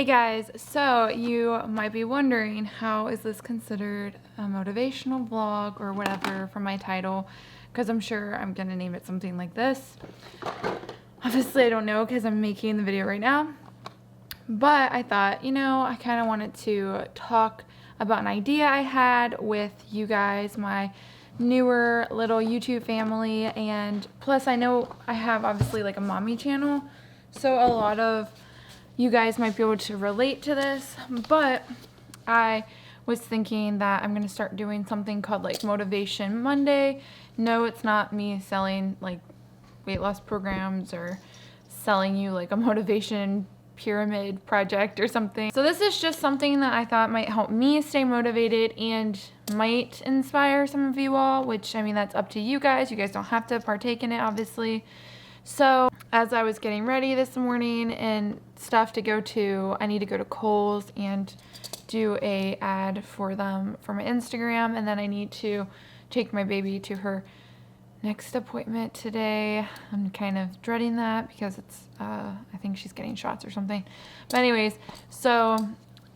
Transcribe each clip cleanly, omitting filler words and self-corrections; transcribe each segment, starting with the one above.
Hey guys, so you might be wondering, how is this considered a motivational vlog or whatever from my title? Because I'm sure I'm gonna name it something like this. Obviously I don't know because I'm making the video right now, but I thought, I kind of wanted to talk about an idea I had with you guys, my newer little YouTube family, and plus I know I have obviously like a mommy channel, so a lot of you guys might be able to relate to this, but I was thinking that I'm going to start doing something called like Motivation Monday. No, it's not me selling like weight loss programs or selling you like a motivation pyramid project or something. So this is just something that I thought might help me stay motivated and might inspire some of you all, which I mean, that's up to you guys. You guys don't have to partake in it, obviously. So as I was getting ready this morning and stuff to go to, I need to go to Kohl's and do a ad for them for my Instagram, and then I need to take my baby to her next appointment today. I'm kind of dreading that because it's I think she's getting shots or something. But anyways, so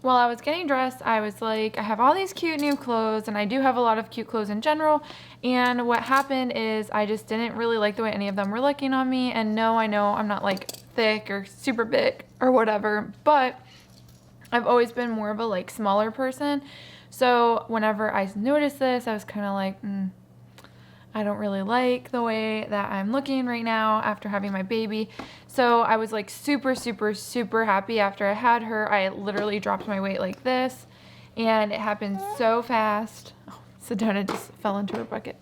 while I was getting dressed, I was like, I have all these cute new clothes, and I do have a lot of cute clothes in general, and what happened is I just didn't really like the way any of them were looking on me. And no, I know I'm not like thick or super big or whatever, but I've always been more of a like smaller person. So whenever I noticed this, I was kind of like, I don't really like the way that I'm looking right now after having my baby. So I was like super, super, super happy after I had her. I literally dropped my weight like this, and it happened so fast. Oh, Sedona just fell into her bucket.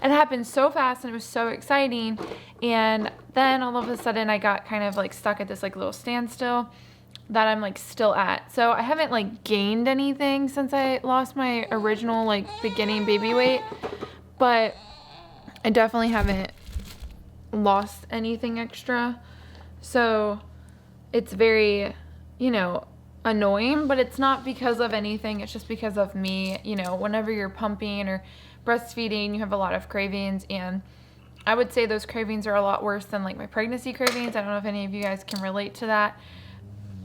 It happened so fast and it was so exciting. And then all of a sudden I got kind of like stuck at this like little standstill that I'm like still at. So I haven't like gained anything since I lost my original like beginning baby weight, but I definitely haven't lost anything extra. So it's very, annoying, but it's not because of anything. It's just because of me. Whenever you're pumping or breastfeeding, you have a lot of cravings, and I would say those cravings are a lot worse than like my pregnancy cravings. I don't know if any of you guys can relate to that,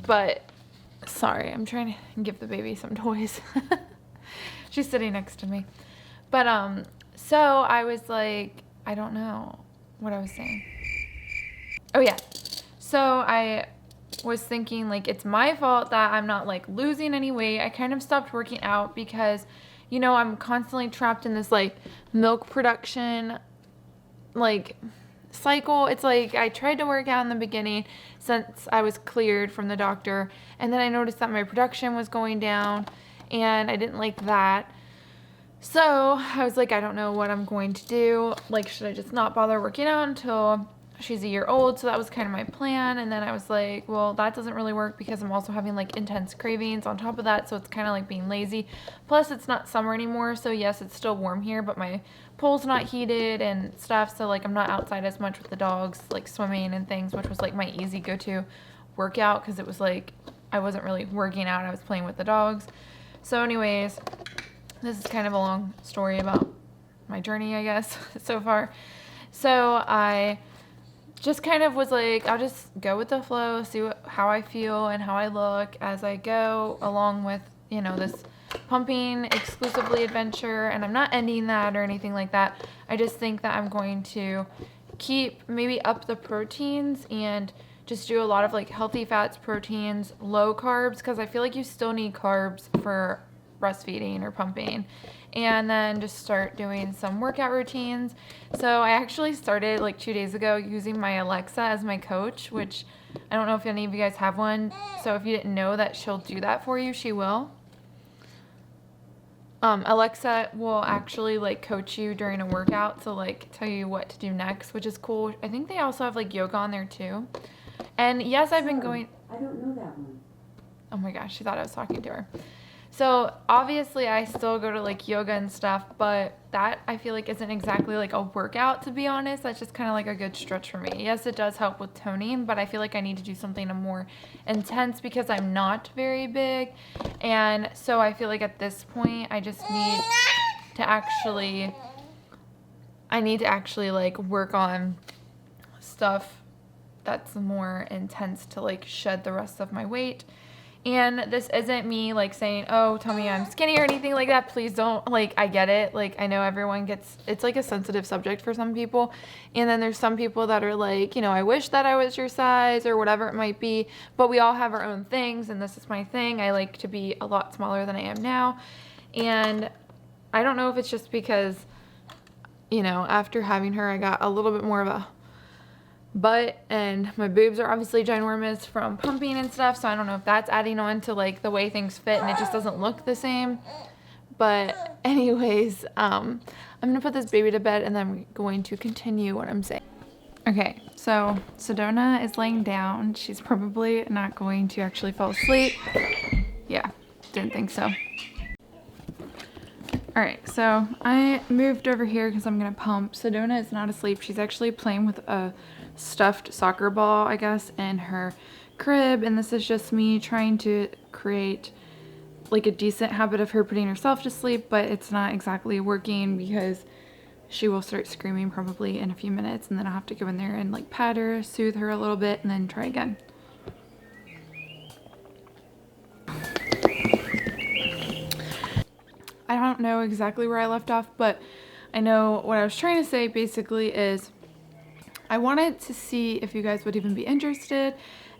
but sorry, I'm trying to give the baby some toys. She's sitting next to me. But so I was like, I don't know what I was saying. Oh yeah. So I was thinking like it's my fault that I'm not like losing any weight. I kind of stopped working out because, I'm constantly trapped in this like milk production like cycle. It's like I tried to work out in the beginning since I was cleared from the doctor, and then I noticed that my production was going down, and I didn't like that. So I was like, I don't know what I'm going to do. Like, should I just not bother working out until she's a year old? So that was kind of my plan. And then I was like, well, that doesn't really work because I'm also having like intense cravings on top of that. So it's kind of like being lazy. Plus it's not summer anymore. So yes, it's still warm here, but my pool's not heated and stuff. So like I'm not outside as much with the dogs, like swimming and things, which was like my easy go-to workout because it was like I wasn't really working out. I was playing with the dogs. So anyways, this is kind of a long story about my journey, I guess, so far. So I just kind of was like, I'll just go with the flow, see how I feel and how I look as I go along with, this pumping exclusively adventure. And I'm not ending that or anything like that. I just think that I'm going to keep maybe up the proteins and just do a lot of like healthy fats, proteins, low carbs, because I feel like you still need carbs for breastfeeding or pumping, and then just start doing some workout routines. So I actually started like 2 days ago using my Alexa as my coach, which I don't know if any of you guys have one. So if you didn't know that she'll do that for you, she will. Alexa will actually like coach you during a workout to like tell you what to do next, which is cool. I think they also have like yoga on there too. And yes, I've been going. I don't know that one. Oh my gosh, she thought I was talking to her. So obviously I still go to like yoga and stuff, but that I feel like isn't exactly like a workout, to be honest. That's just kind of like a good stretch for me. Yes, it does help with toning, but I feel like I need to do something more intense because I'm not very big. And so I feel like at this point I just need to actually like work on stuff that's more intense to like shed the rest of my weight. And this isn't me like saying, oh, tell me I'm skinny or anything like that. Please don't. Like, I get it. Like, I know everyone gets, it's like a sensitive subject for some people. And then there's some people that are like, you know, I wish that I was your size or whatever it might be. But we all have our own things, and this is my thing. I like to be a lot smaller than I am now. And I don't know if it's just because, you know, after having her, I got a little bit more of a butt, and my boobs are obviously ginormous from pumping and stuff, so I don't know if that's adding on to like the way things fit and it just doesn't look the same. But anyways, I'm gonna put this baby to bed and then I'm going to continue what I'm saying. Okay, so Sedona is laying down. She's probably not going to actually fall asleep. Yeah, didn't think so. Alright, so I moved over here because I'm gonna pump. Sedona is not asleep. She's actually playing with a stuffed soccer ball, I guess, in her crib, and this is just me trying to create like a decent habit of her putting herself to sleep, but it's not exactly working because she will start screaming probably in a few minutes, and then I'll have to go in there and like pat her, soothe her a little bit, and then try again. I don't know exactly where I left off, but I know what I was trying to say basically is I wanted to see if you guys would even be interested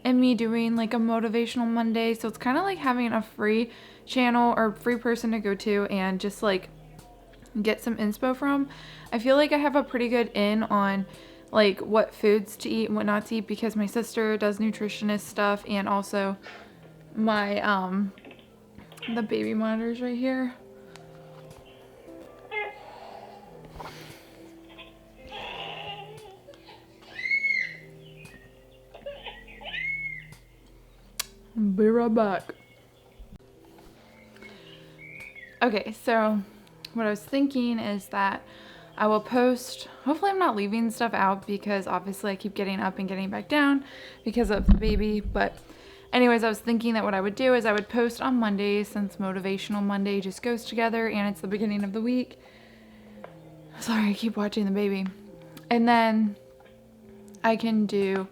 in me doing like a motivational Monday. So it's kind of like having a free channel or free person to go to and just like get some inspo from. I feel like I have a pretty good in on like what foods to eat and what not to eat because my sister does nutritionist stuff, and also my the baby monitors right here. Be right back. Okay, so what I was thinking is that I will post, hopefully I'm not leaving stuff out because obviously I keep getting up and getting back down because of the baby, but anyways, I was thinking that what I would do is I would post on Mondays, since Motivational Monday just goes together and it's the beginning of the week. Sorry, I keep watching the baby. And then I can do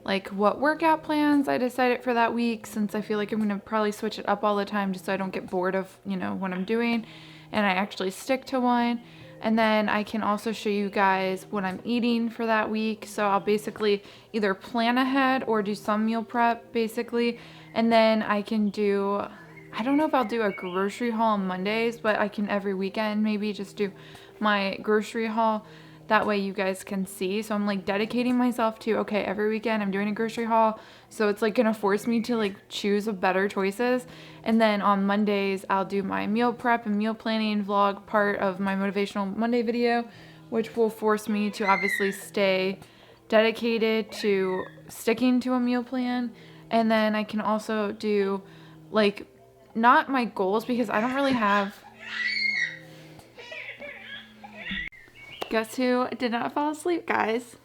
like what workout plans I decided for that week, since I feel like I'm going to probably switch it up all the time just so I don't get bored of, you know, what I'm doing and I actually stick to one. And then I can also show you guys what I'm eating for that week. So I'll basically either plan ahead or do some meal prep basically. And then I can do, I don't know if I'll do a grocery haul on Mondays, but I can every weekend maybe just do my grocery haul. That way you guys can see. So I'm like dedicating myself to, okay, every weekend I'm doing a grocery haul. So it's like gonna force me to like choose better choices. And then on Mondays, I'll do my meal prep and meal planning vlog part of my Motivational Monday video, which will force me to obviously stay dedicated to sticking to a meal plan. And then I can also do like, not my goals because I don't really have. Guess who did not fall asleep, guys?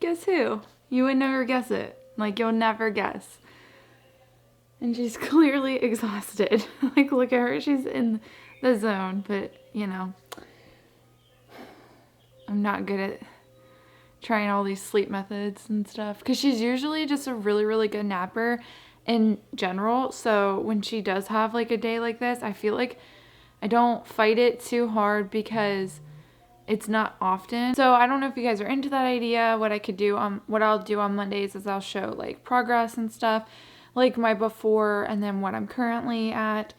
Guess who? You would never guess it. Like, you'll never guess. And she's clearly exhausted. Like, look at her. She's in the zone. But, you know, I'm not good at trying all these sleep methods and stuff. Because she's usually just a really, really good napper in general. So when she does have, like, a day like this, I feel like I don't fight it too hard because it's not often. So I don't know if you guys are into that idea. What I could do, what I'll do on Mondays is I'll show like progress and stuff, like my before and then what I'm currently at.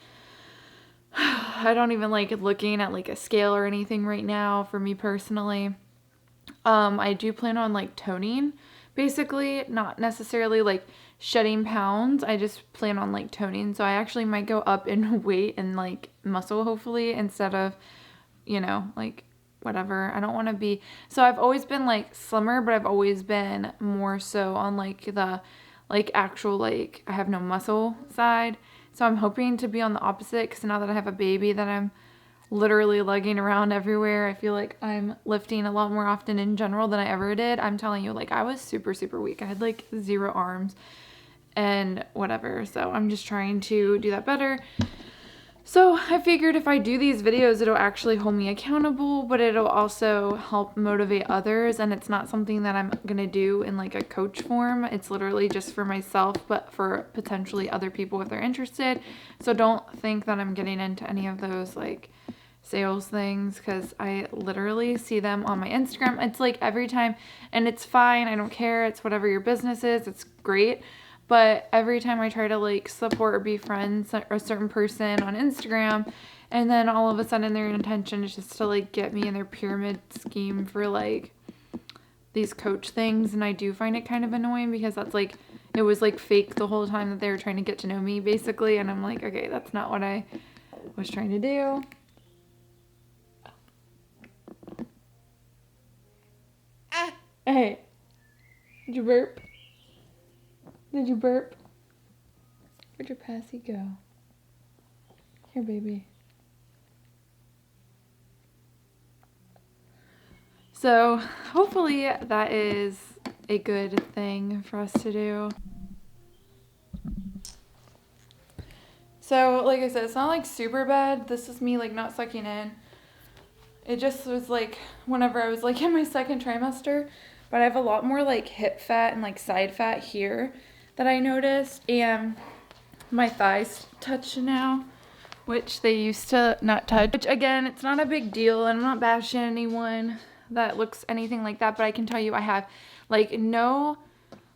I don't even like looking at like a scale or anything right now for me personally. I do plan on like toning, basically, not necessarily like shedding pounds. I just plan on like toning. So I actually might go up in weight and like muscle hopefully instead of, you know, like whatever. I don't want to be, so I've always been like slimmer, but I've always been more so on like the like actual like I have no muscle side. So I'm hoping to be on the opposite, because now that I have a baby that I'm literally lugging around everywhere, I feel like I'm lifting a lot more often in general than I ever did. I'm telling you, like I was super, super weak. I had like 0 arms and whatever. So I'm just trying to do that better. So I figured if I do these videos, it'll actually hold me accountable, but it'll also help motivate others. And it's not something that I'm going to do in like a coach form. It's literally just for myself, but for potentially other people if they're interested. So don't think that I'm getting into any of those like sales things, because I literally see them on my Instagram. It's like every time, and it's fine. I don't care. It's whatever your business is. It's great. But every time I try to like support or be friends or a certain person on Instagram, and then all of a sudden their intention is just to like get me in their pyramid scheme for like these coach things. And I do find it kind of annoying, because that's like, it was like fake the whole time that they were trying to get to know me basically. And I'm like, okay, that's not what I was trying to do. Hey, did you burp? Did you burp? Where'd your passy go? Here, baby. So hopefully that is a good thing for us to do. So like I said, it's not like super bad. This is me like not sucking in. It just was like whenever I was like in my second trimester, but I have a lot more like hip fat and like side fat here that I noticed, and my thighs touch now, which they used to not touch. Which again, it's not a big deal, and I'm not bashing anyone that looks anything like that, but I can tell you I have like no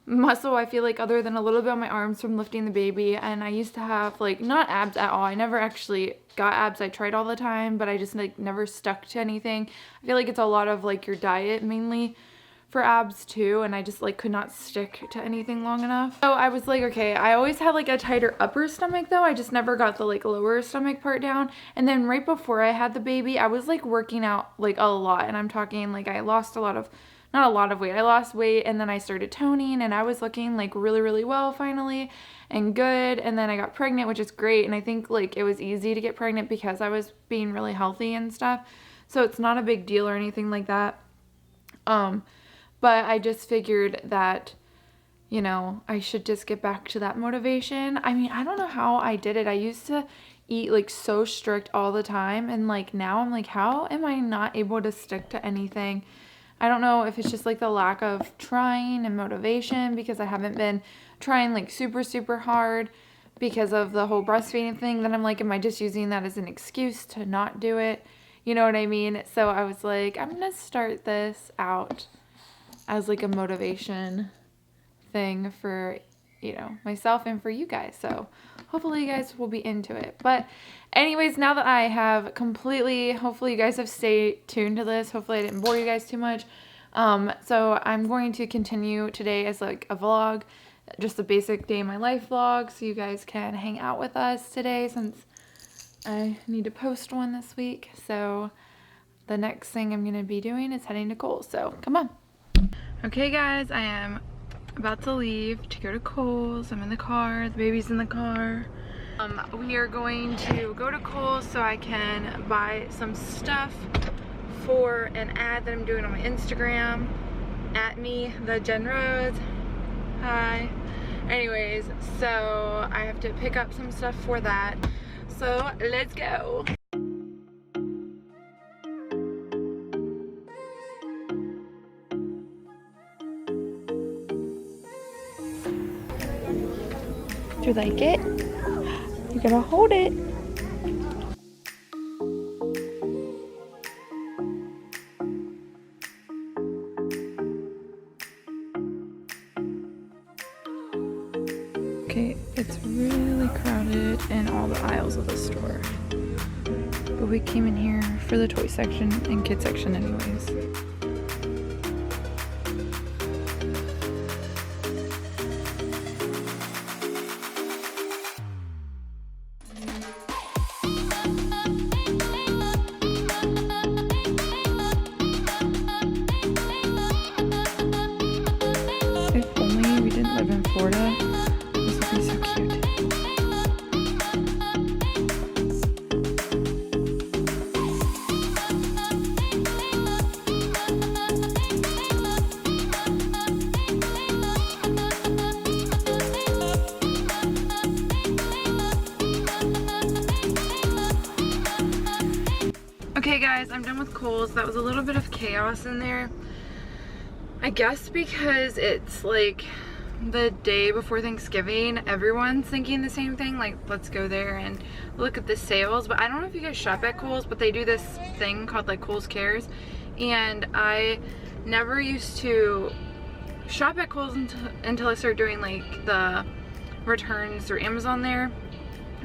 muscle, I feel like, other than a little bit on my arms from lifting the baby. And I used to have like not abs at all. I never actually got abs. I tried all the time, but I just like never stuck to anything. I feel like it's a lot of like your diet mainly for abs too, and I just like could not stick to anything long enough. So I was like, okay, I always had like a tighter upper stomach though. I just never got the like lower stomach part down. And then right before I had the baby, I was like working out like a lot, and I'm talking like I lost not a lot of weight. I lost weight, and then I started toning, and I was looking like really, really well finally and good. And then I got pregnant, which is great. And I think like it was easy to get pregnant because I was being really healthy and stuff. So it's not a big deal or anything like that. But I just figured that, you know, I should just get back to that motivation. I mean, I don't know how I did it. I used to eat like so strict all the time, and like now I'm like, how am I not able to stick to anything? I don't know if it's just like the lack of trying and motivation, because I haven't been trying like super, super hard because of the whole breastfeeding thing. Then I'm like, am I just using that as an excuse to not do it? You know what I mean? So I was like, I'm going to start this out as like a motivation thing for, you know, myself and for you guys. So hopefully you guys will be into it. But anyways, now that I have completely, hopefully you guys have stayed tuned to this. Hopefully I didn't bore you guys too much. So I'm going to continue today as like a vlog, just a basic day in my life vlog, so you guys can hang out with us today, since I need to post one this week. So the next thing I'm going to be doing is heading to Kohl's. So come on. Okay guys, I am about to leave to go to Kohl's. I'm in the car, the baby's in the car. We are going to go to Kohl's so I can buy some stuff for an ad that I'm doing on my Instagram. At me, the Jen Rose. Hi. Anyways, so I have to pick up some stuff for that. So let's go. Do you like it? You gotta hold it. Okay, it's really crowded in all the aisles of the store. But we came in here for the toy section and kid section anyways. If only we didn't live in Florida, this would be so cute. guys, I'm done with Kohl's. That was a little bit of chaos in there. I guess because it's like the day before Thanksgiving, everyone's thinking the same thing, like let's go there and look at the sales. But I don't know if you guys shop at Kohl's, but they do this thing called like Kohl's Cares, and I never used to shop at Kohl's until I started doing like the returns through Amazon there.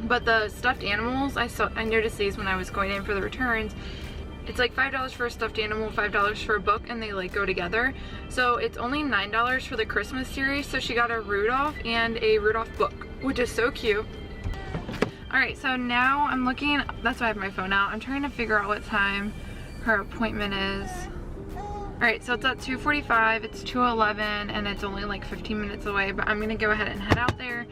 But the stuffed animals, I noticed these when I was going in for the returns. It's like $5 for a stuffed animal, $5 for a book, and they like go together. So it's only $9 for the Christmas series. So she got a Rudolph and a Rudolph book, which is so cute. Alright, so now I'm looking, that's why I have my phone out. I'm trying to figure out what time her appointment is. Alright, so it's at 2:45, it's 2:11, and it's only like 15 minutes away. But I'm going to go ahead and head out there,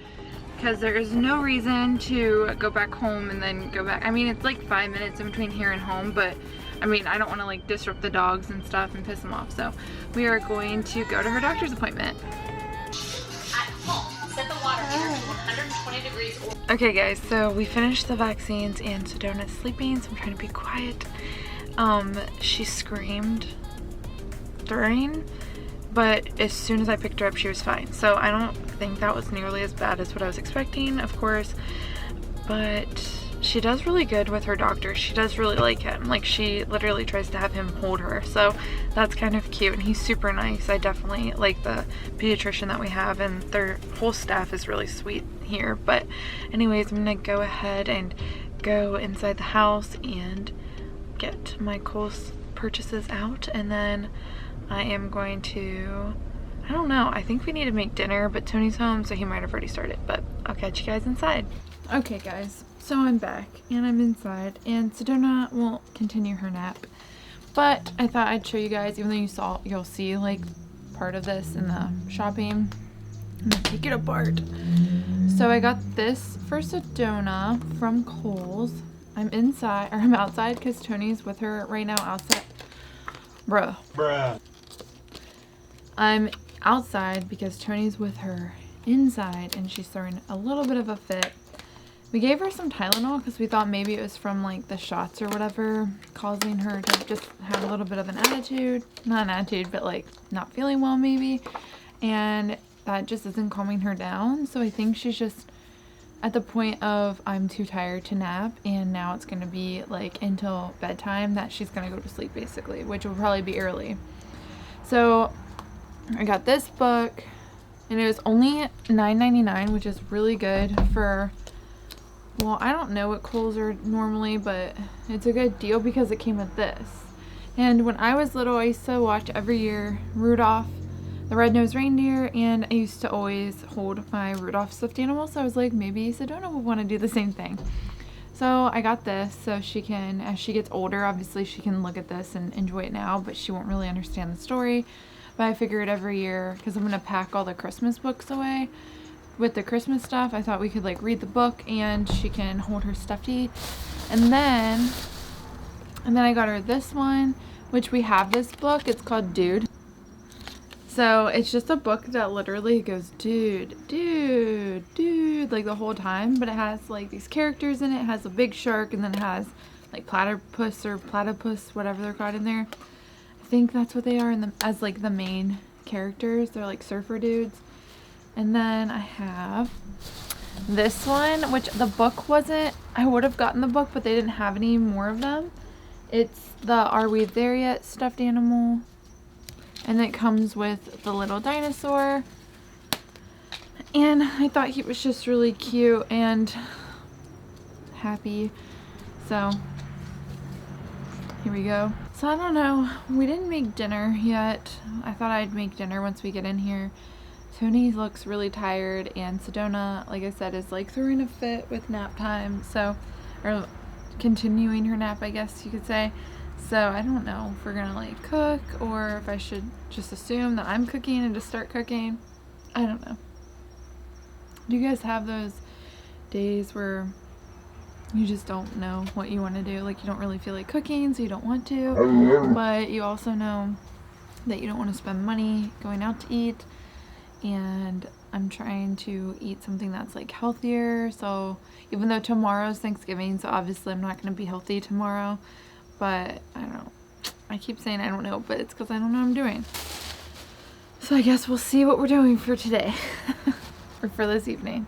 because there is no reason to go back home and then go back. I mean, it's like 5 minutes in between here and home, but I mean, I don't want to like disrupt the dogs and stuff and piss them off. So we are going to go to her doctor's appointment. At home, set the water heater to 120 degrees. Okay guys, so we finished the vaccines and Sedona's sleeping, so I'm trying to be quiet. She screamed during, but as soon as I picked her up, she was fine. So I don't think that was nearly as bad as what I was expecting, of course, but she does really good with her doctor. She does really like him. Like, she literally tries to have him hold her, so that's kind of cute, and he's super nice. I definitely like the pediatrician that we have, and their whole staff is really sweet here. But anyways, I'm gonna go ahead and go inside the house and get my Kohl's purchases out, and then I am going to, I don't know, I think we need to make dinner, but Tony's home, so he might have already started, but I'll catch you guys inside. Okay guys, so I'm back and I'm inside, and Sedona will continue her nap, but I thought I'd show you guys, even though you'll see like part of this in the shopping. I'm gonna take it apart. So I got this for Sedona from Kohl's. I'm outside because Tony's with her right now outside. Bruh. I'm outside because Tony's with her inside and she's throwing a little bit of a fit. We gave her some Tylenol because we thought maybe it was from like the shots or whatever causing her to just have a little bit of an attitude. Not an attitude, but like not feeling well maybe. And that just isn't calming her down. So I think she's just at the point of I'm too tired to nap, and now it's going to be like until bedtime that she's going to go to sleep basically, which will probably be early. So I got this book, and it was only $9.99, which is really good for, well, I don't know what Kohl's are normally, but it's a good deal because it came with this. And when I was little, I used to watch every year Rudolph the Red-Nosed Reindeer, and I used to always hold my Rudolph stuffed animal, so I was like, maybe Sedona would want to do the same thing. So I got this so she can, as she gets older, obviously she can look at this and enjoy it now, but she won't really understand the story. But I figured every year, because I'm going to pack all the Christmas books away with the Christmas stuff, I thought we could like read the book and she can hold her stuffy. And then I got her this one, which we have this book. It's called Dude. So it's just a book that literally goes dude, dude, dude, like the whole time. But it has like these characters in it. It has a big shark, and then it has like platypus or platypus, whatever they're called in there. I think that's what they are as like the main characters. They're like surfer dudes. And then I have this one, which the book wasn't, I would have gotten the book, but they didn't have any more of them. It's the Are We There Yet stuffed animal. And it comes with the little dinosaur. And I thought he was just really cute and happy. So here we go. So I don't know. We didn't make dinner yet. I thought I'd make dinner once we get in here. Tony looks really tired, and Sedona, like I said, is like throwing a fit with nap time. So, or continuing her nap, I guess you could say. So I don't know if we're gonna like cook or if I should just assume that I'm cooking and just start cooking. I don't know. Do you guys have those days where you just don't know what you want to do? Like you don't really feel like cooking, so you don't want to, but you also know that you don't want to spend money going out to eat. And I'm trying to eat something that's like healthier. So even though tomorrow's Thanksgiving, so obviously I'm not going to be healthy tomorrow, but I don't know. I keep saying I don't know, but it's because I don't know what I'm doing. So I guess we'll see what we're doing for today or for this evening.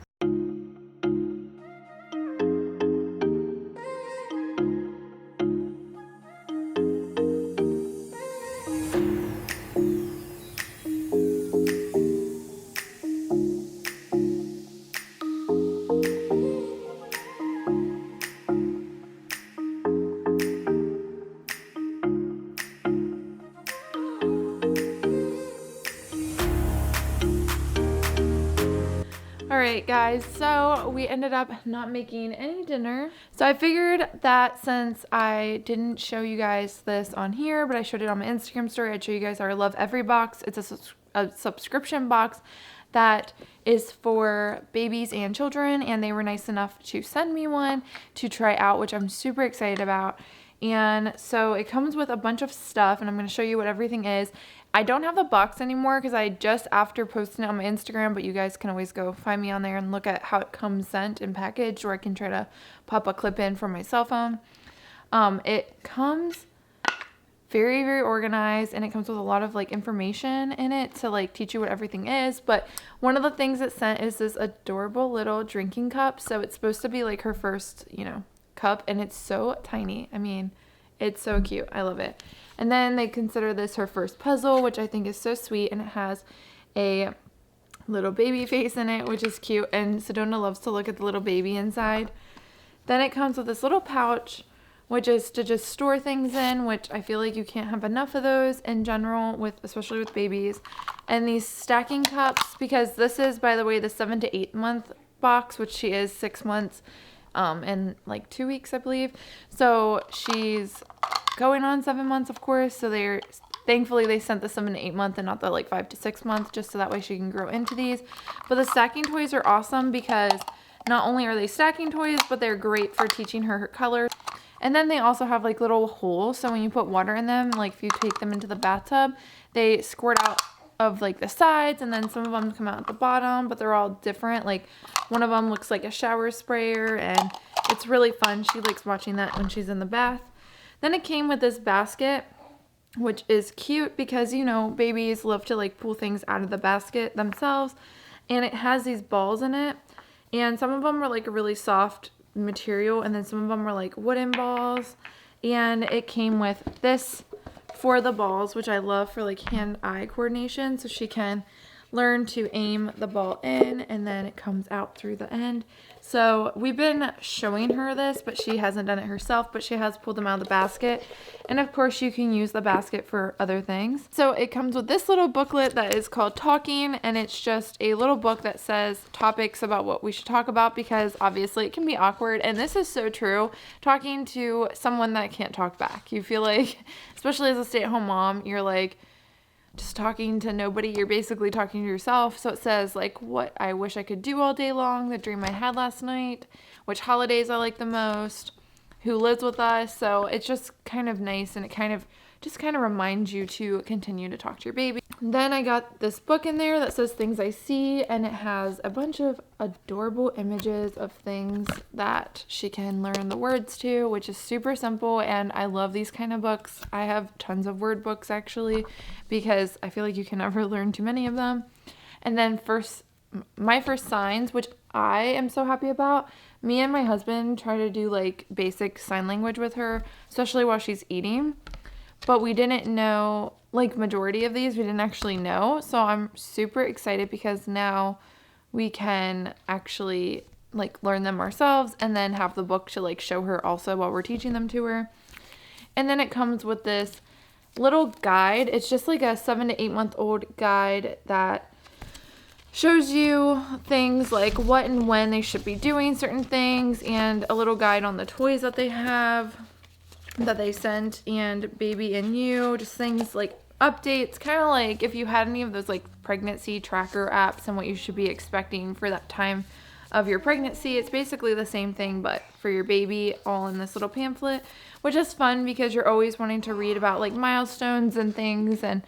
Alright guys, so we ended up not making any dinner. So I figured that since I didn't show you guys this on here, but I showed it on my Instagram story, I'd show you guys our Lovevery box. It's a subscription box that is for babies and children, and they were nice enough to send me one to try out, which I'm super excited about. And so it comes with a bunch of stuff, and I'm going to show you what everything is. I don't have the box anymore because I just after posting it on my Instagram, but you guys can always go find me on there and look at how it comes sent and packaged, or I can try to pop a clip in from my cell phone. It comes very, very organized, and it comes with a lot of like information in it to like teach you what everything is. But one of the things it sent is this adorable little drinking cup. So it's supposed to be like her first, cup, and it's so tiny. I mean, it's so cute. I love it. And then they consider this her first puzzle, which I think is so sweet, and it has a little baby face in it, which is cute, and Sedona loves to look at the little baby inside. Then it comes with this little pouch, which is to just store things in, which I feel like you can't have enough of those in general, especially with babies. And these stacking cups, because this is, by the way, the 7 to 8 month box, which she is 6 months in like 2 weeks, I believe. So she's going on 7 months, of course. So thankfully they sent the 7 to 8 month and not the like 5 to 6 month, just so that way she can grow into these. But the stacking toys are awesome because not only are they stacking toys, but they're great for teaching her colors. And then they also have like little holes, so when you put water in them, like if you take them into the bathtub, they squirt out of like the sides, and then some of them come out at the bottom, but they're all different. Like one of them looks like a shower sprayer, and it's really fun. She likes watching that when she's in the bath. Then it came with this basket, which is cute because, babies love to like pull things out of the basket themselves, and it has these balls in it, and some of them are like a really soft material, and then some of them were like wooden balls. And it came with this for the balls, which I love for like hand-eye coordination, so she can learn to aim the ball in, and then it comes out through the end. So we've been showing her this, but she hasn't done it herself, but she has pulled them out of the basket. And of course you can use the basket for other things. So it comes with this little booklet that is called Talking, and it's just a little book that says topics about what we should talk about, because obviously it can be awkward, and this is so true, talking to someone that can't talk back. You feel like, especially as a stay-at-home mom, you're like just talking to nobody. You're basically talking to yourself. So it says like what I wish I could do all day long, the dream I had last night, which holidays I like the most, who lives with us. So it's just kind of nice, and it kind of reminds you to continue to talk to your baby. Then I got this book in there that says Things I See, and it has a bunch of adorable images of things that she can learn the words to, which is super simple, and I love these kind of books. I have tons of word books actually, because I feel like you can never learn too many of them. And then my first signs, which I am so happy about. Me and my husband try to do like basic sign language with her, especially while she's eating. But we didn't know, like majority of these we didn't actually know. So I'm super excited because now we can actually like learn them ourselves, and then have the book to like show her also while we're teaching them to her. And then it comes with this little guide. It's just like a 7 to 8 month old guide that shows you things like what and when they should be doing certain things, and a little guide on the toys that they have that they sent, and Baby and You, just things like updates, kind of like if you had any of those like pregnancy tracker apps and what you should be expecting for that time of your pregnancy. It's basically the same thing, but for your baby, all in this little pamphlet, which is fun because you're always wanting to read about like milestones and things, and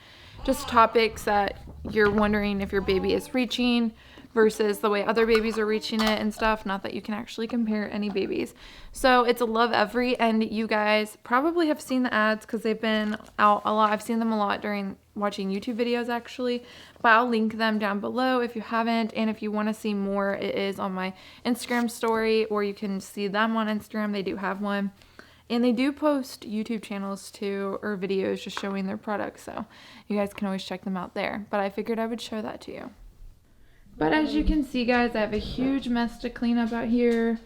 just topics that you're wondering if your baby is reaching versus the way other babies are reaching it and stuff. Not that you can actually compare any babies. So it's a Lovevery, and you guys probably have seen the ads because they've been out a lot. I've seen them a lot during watching YouTube videos actually, but I'll link them down below if you haven't. And if you want to see more, it is on my Instagram story, or you can see them on Instagram. They do have one. And they do post YouTube channels too, or videos just showing their products. So you guys can always check them out there. But I figured I would show that to you. But as you can see, guys, I have a huge mess to clean up out here.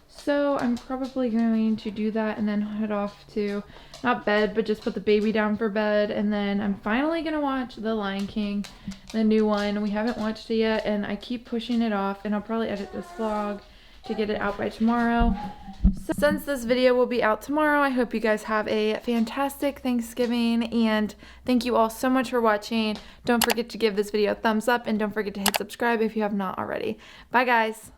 So I'm probably going to do that and then head off to, not bed, but just put the baby down for bed. And then I'm finally going to watch The Lion King, the new one. We haven't watched it yet, and I keep pushing it off. And I'll probably edit this vlog to get it out by tomorrow. So since this video will be out tomorrow, I hope you guys have a fantastic Thanksgiving, and thank you all so much for watching. Don't forget to give this video a thumbs up, and don't forget to hit subscribe if you have not already. Bye guys.